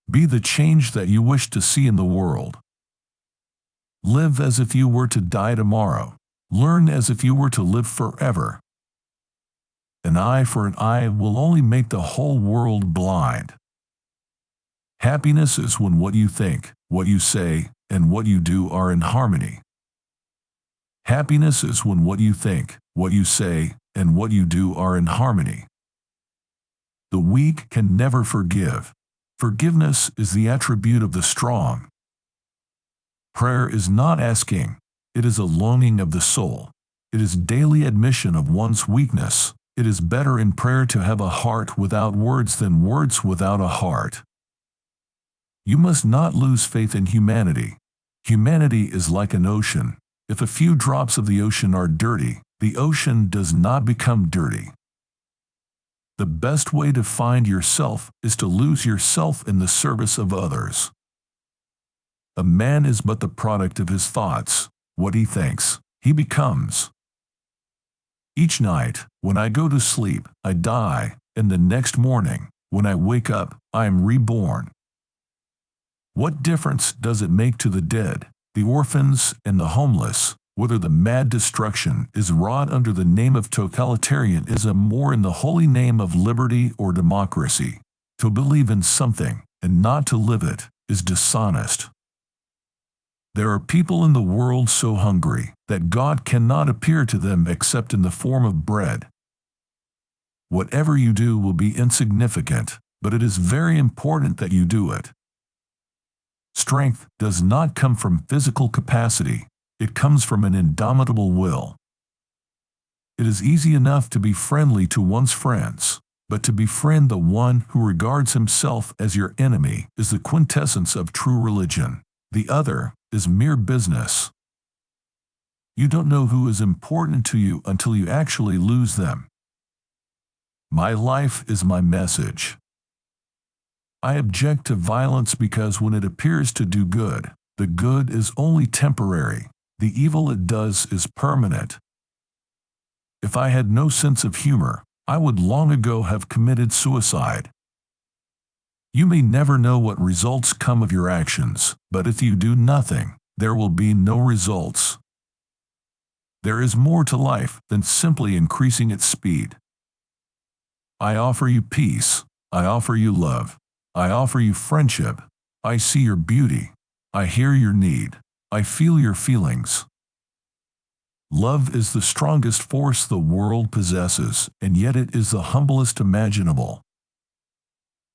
Be the change that you wish to see in the world. Live as if you were to die tomorrow. Learn as if you were to live forever. An eye for an eye will only make the whole world blind. Happiness is when what you think, what you say, and what you do are in harmony. Happiness is when what you think, what you say, and what you do are in harmony. The weak can never forgive. Forgiveness is the attribute of the strong. Prayer is not asking. It is a longing of the soul. It is daily admission of one's weakness. It is better in prayer to have a heart without words than words without a heart. You must not lose faith in humanity. Humanity is like an ocean. If a few drops of the ocean are dirty, the ocean does not become dirty. The best way to find yourself is to lose yourself in the service of others. A man is but the product of his thoughts. What he thinks, he becomes. Each night, when I go to sleep, I die, and the next morning, when I wake up, I am reborn. What difference does it make to the dead, the orphans, and the homeless, whether the mad destruction is wrought under the name of totalitarianism or in the holy name of liberty or democracy? To believe in something, and not to live it, is dishonest. There are people in the world so hungry that God cannot appear to them except in the form of bread. Whatever you do will be insignificant, but it is very important that you do it. Strength does not come from physical capacity, it comes from an indomitable will. It is easy enough to be friendly to one's friends, but to befriend the one who regards himself as your enemy is the quintessence of true religion. The other is mere business. You don't know who is important to you until you actually lose them. My life is my message. I object to violence because when it appears to do good, the good is only temporary. The evil it does is permanent. If I had no sense of humor, I would long ago have committed suicide. You may never know what results come of your actions, but if you do nothing, there will be no results. There is more to life than simply increasing its speed. I offer you peace. I offer you love. I offer you friendship. I see your beauty. I hear your need. I feel your feelings. Love is the strongest force the world possesses, and yet it is the humblest imaginable.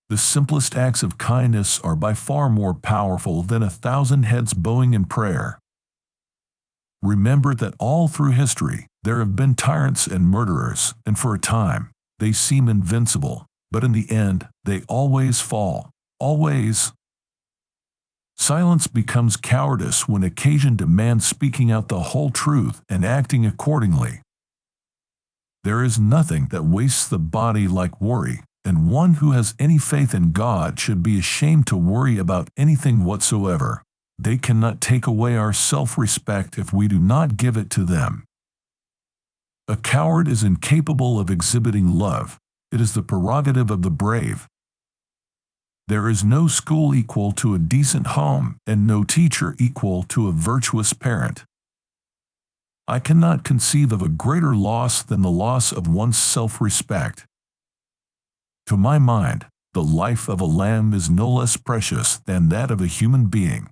The simplest acts of kindness are by far more powerful than 1,000 heads bowing in prayer. Remember that all through history, there have been tyrants and murderers, and for a time, they seem invincible, but in the end, they always fall. Always. Silence becomes cowardice when occasion demands speaking out the whole truth and acting accordingly. There is nothing that wastes the body like worry, and one who has any faith in God should be ashamed to worry about anything whatsoever. They cannot take away our self-respect if we do not give it to them. A coward is incapable of exhibiting love. It is the prerogative of the brave. There is no school equal to a decent home, and no teacher equal to a virtuous parent. I cannot conceive of a greater loss than the loss of one's self-respect. To my mind, the life of a lamb is no less precious than that of a human being.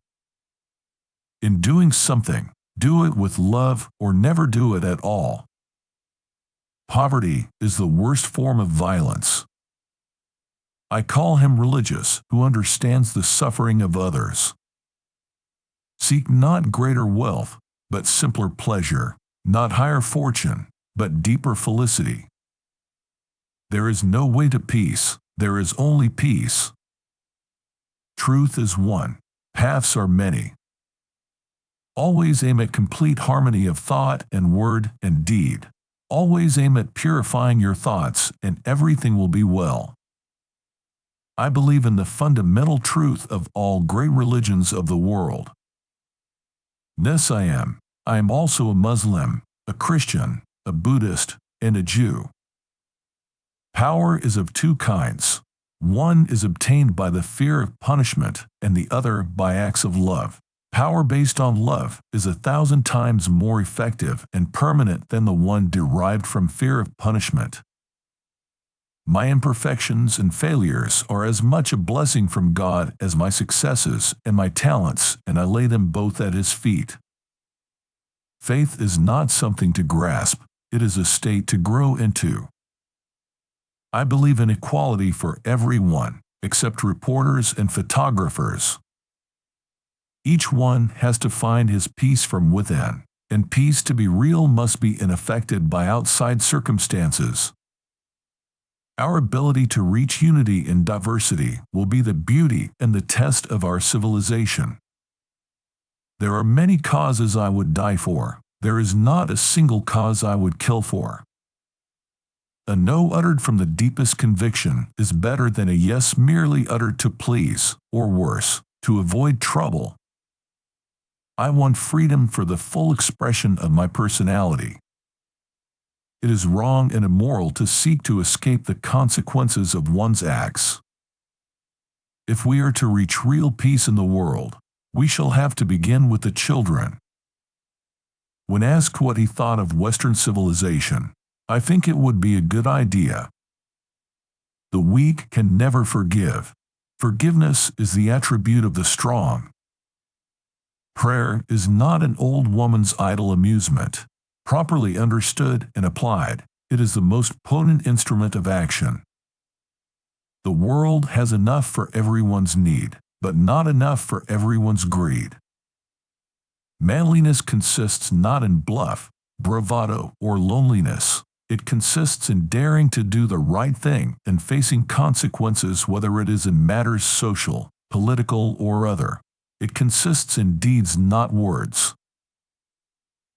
In doing something, do it with love or never do it at all. Poverty is the worst form of violence. I call him religious who understands the suffering of others. Seek not greater wealth, but simpler pleasure, not higher fortune, but deeper felicity. There is no way to peace, there is only peace. Truth is one, paths are many. Always aim at complete harmony of thought and word and deed. Always aim at purifying your thoughts, and everything will be well. I believe in the fundamental truth of all great religions of the world. Yes, I am also a Muslim, a Christian, a Buddhist, and a Jew. Power is of two kinds. One is obtained by the fear of punishment, and the other by acts of love. Power based on love is 1,000 times more effective and permanent than the one derived from fear of punishment. My imperfections and failures are as much a blessing from God as my successes and my talents, and I lay them both at His feet. Faith is not something to grasp, it is a state to grow into. I believe in equality for everyone, except reporters and photographers. Each one has to find his peace from within, and peace to be real must be unaffected by outside circumstances. Our ability to reach unity in diversity will be the beauty and the test of our civilization. There are many causes I would die for. There is not a single cause I would kill for. A no uttered from the deepest conviction is better than a yes merely uttered to please, or worse, to avoid trouble. I want freedom for the full expression of my personality. It is wrong and immoral to seek to escape the consequences of one's acts. If we are to reach real peace in the world, we shall have to begin with the children. When asked what he thought of Western civilization, I think it would be a good idea. The weak can never forgive. Forgiveness is the attribute of the strong. Prayer is not an old woman's idle amusement. Properly understood and applied, it is the most potent instrument of action. The world has enough for everyone's need, but not enough for everyone's greed. Manliness consists not in bluff, bravado, or loneliness. It consists in daring to do the right thing and facing consequences, whether it is in matters social, political, or other. It consists in deeds, not words.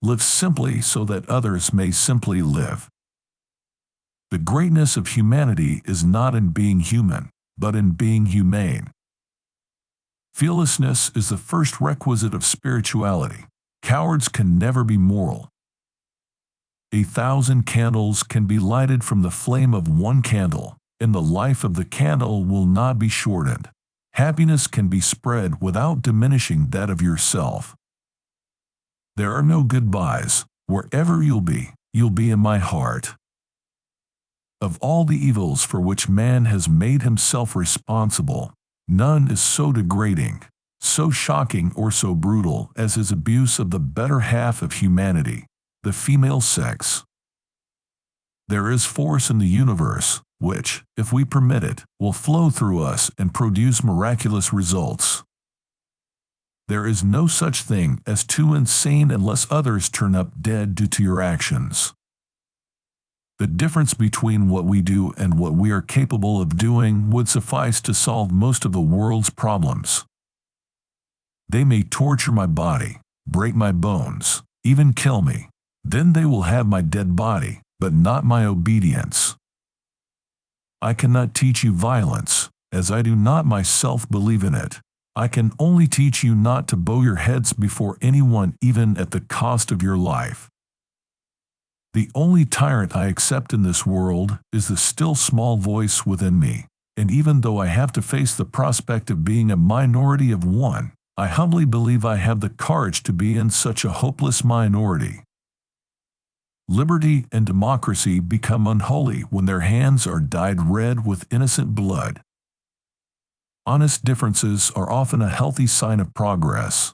Live simply so that others may simply live. The greatness of humanity is not in being human, but in being humane. Fearlessness is the first requisite of spirituality. Cowards can never be moral. 1,000 candles can be lighted from the flame of one candle, and the life of the candle will not be shortened. Happiness can be spread without diminishing that of yourself. There are no goodbyes. Wherever you'll be in my heart. Of all the evils for which man has made himself responsible, none is so degrading, so shocking, or so brutal as his abuse of the better half of humanity, the female sex. There is force in the universe, which, if we permit it, will flow through us and produce miraculous results. There is no such thing as too insane unless others turn up dead due to your actions. The difference between what we do and what we are capable of doing would suffice to solve most of the world's problems. They may torture my body, break my bones, even kill me. Then they will have my dead body, but not my obedience. I cannot teach you violence, as I do not myself believe in it. I can only teach you not to bow your heads before anyone, even at the cost of your life. The only tyrant I accept in this world is the still small voice within me, and even though I have to face the prospect of being a minority of one, I humbly believe I have the courage to be in such a hopeless minority. Liberty and democracy become unholy when their hands are dyed red with innocent blood. Honest differences are often a healthy sign of progress.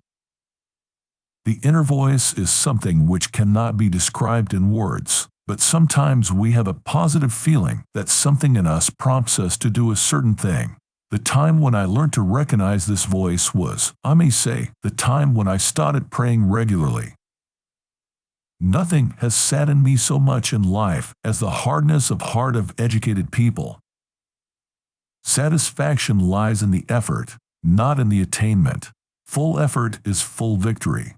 The inner voice is something which cannot be described in words, but sometimes we have a positive feeling that something in us prompts us to do a certain thing. The time when I learned to recognize this voice was, I may say, the time when I started praying regularly. Nothing has saddened me so much in life as the hardness of heart of educated people. Satisfaction lies in the effort, not in the attainment. Full effort is full victory.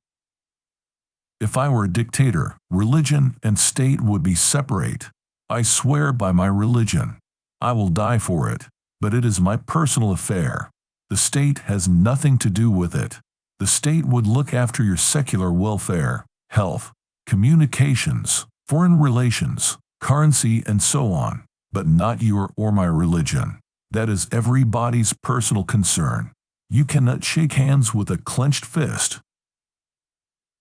If I were a dictator, religion and state would be separate. I swear by my religion. I will die for it, but it is my personal affair. The state has nothing to do with it. The state would look after your secular welfare, health, communications, foreign relations, currency, and so on, but not your or my religion. That is everybody's personal concern. You cannot shake hands with a clenched fist.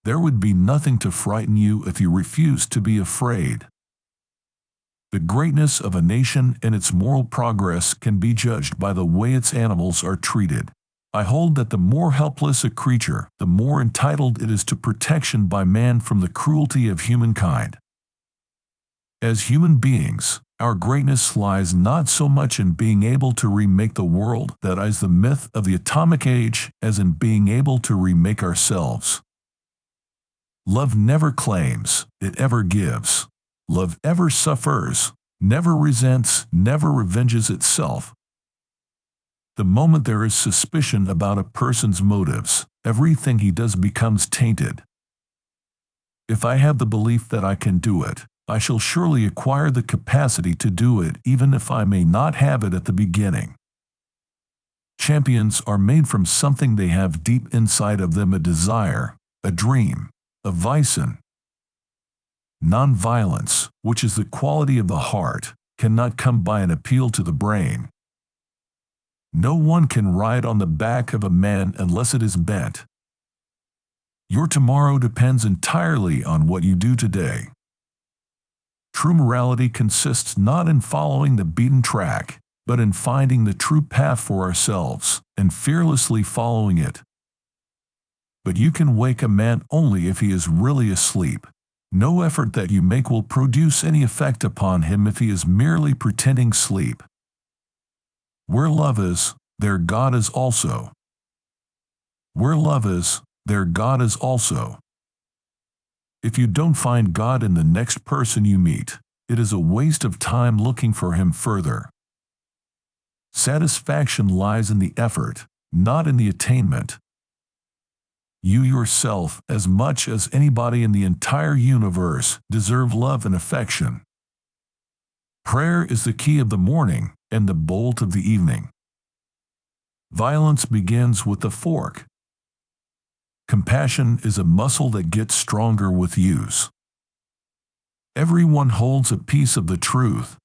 There would be nothing to frighten you if you refused to be afraid. The greatness of a nation and its moral progress can be judged by the way its animals are treated. I hold that the more helpless a creature, the more entitled it is to protection by man from the cruelty of humankind. As human beings, our greatness lies not so much in being able to remake the world, that is the myth of the atomic age, as in being able to remake ourselves. Love never claims, it ever gives. Love ever suffers, never resents, never revenges itself. The moment there is suspicion about a person's motives, everything he does becomes tainted. If I have the belief that I can do it, I shall surely acquire the capacity to do it even if I may not have it at the beginning. Champions are made from something they have deep inside of them, a desire, a dream, a vision. Non-violence, which is the quality of the heart, cannot come by an appeal to the brain. No one can ride on the back of a man unless it is bent. Your tomorrow depends entirely on what you do today. True morality consists not in following the beaten track, but in finding the true path for ourselves, and fearlessly following it. But you can wake a man only if he is really asleep. No effort that you make will produce any effect upon him if he is merely pretending sleep. Where love is, there God is also. Where love is, there God is also. If you don't find God in the next person you meet, it is a waste of time looking for him further. Satisfaction lies in the effort, not in the attainment. You yourself, as much as anybody in the entire universe, deserve love and affection. Prayer is the key of the morning and the bolt of the evening. Violence begins with the fork. Compassion is a muscle that gets stronger with use. Everyone holds a piece of the truth,